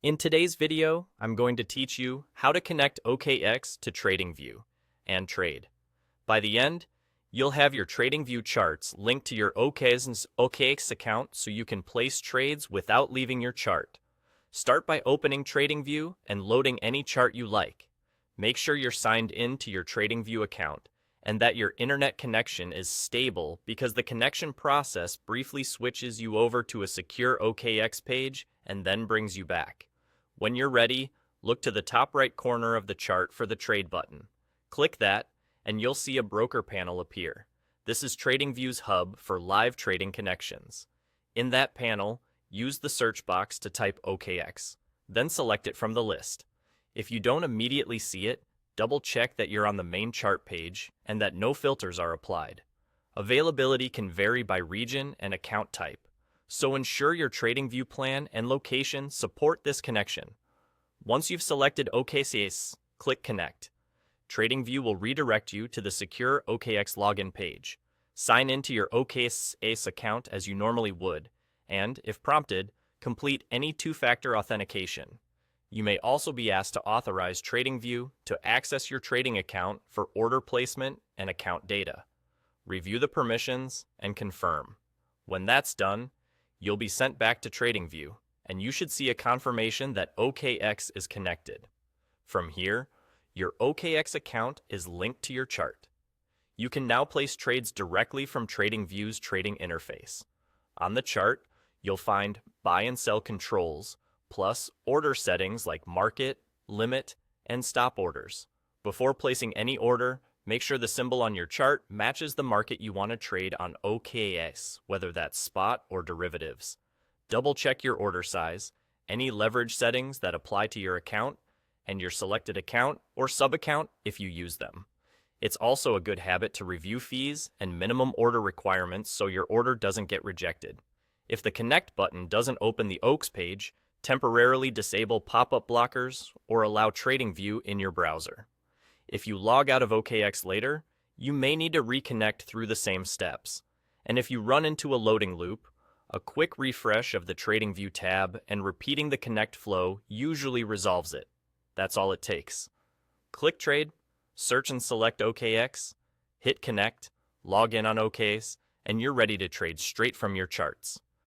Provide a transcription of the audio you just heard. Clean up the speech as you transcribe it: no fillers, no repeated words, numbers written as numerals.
In today's video, I'm going to teach you how to connect OKX to TradingView and trade. By the end, you'll have your TradingView charts linked to your OKX account so you can place trades without leaving your chart. Start by opening TradingView and loading any chart you like. Make sure you're signed in to your TradingView account and that your internet connection is stable because the connection process briefly switches you over to a secure OKX page and then brings you back. When you're ready, look to the top right corner of the chart for the Trade button. Click that, and you'll see a broker panel appear. This is TradingView's hub for live trading connections. In that panel, use the search box to type OKX, then select it from the list. If you don't immediately see it, double-check that you're on the main chart page and that no filters are applied. Availability can vary by region and account type, so ensure your TradingView plan and location support this connection. Once you've selected OKX, click Connect. TradingView will redirect you to the secure OKX login page. Sign into your OKX account as you normally would, and, if prompted, complete any two-factor authentication. You may also be asked to authorize TradingView to access your trading account for order placement and account data. Review the permissions and confirm. When that's done, you'll be sent back to TradingView, and you should see a confirmation that OKX is connected. From here, your OKX account is linked to your chart. You can now place trades directly from TradingView's trading interface. On the chart, you'll find buy and sell controls, plus order settings like market, limit, and stop orders. Before placing any order, make sure the symbol on your chart matches the market you want to trade on OKX, whether that's spot or derivatives. Double-check your order size, any leverage settings that apply to your account, and your selected account or sub-account if you use them. It's also a good habit to review fees and minimum order requirements so your order doesn't get rejected. If the Connect button doesn't open the OKX page, temporarily disable pop-up blockers or allow TradingView in your browser. If you log out of OKX later, you may need to reconnect through the same steps. And if you run into a loading loop, a quick refresh of the TradingView tab and repeating the Connect flow usually resolves it. That's all it takes. Click Trade, search and select OKX, hit Connect, log in on OKX, and you're ready to trade straight from your charts.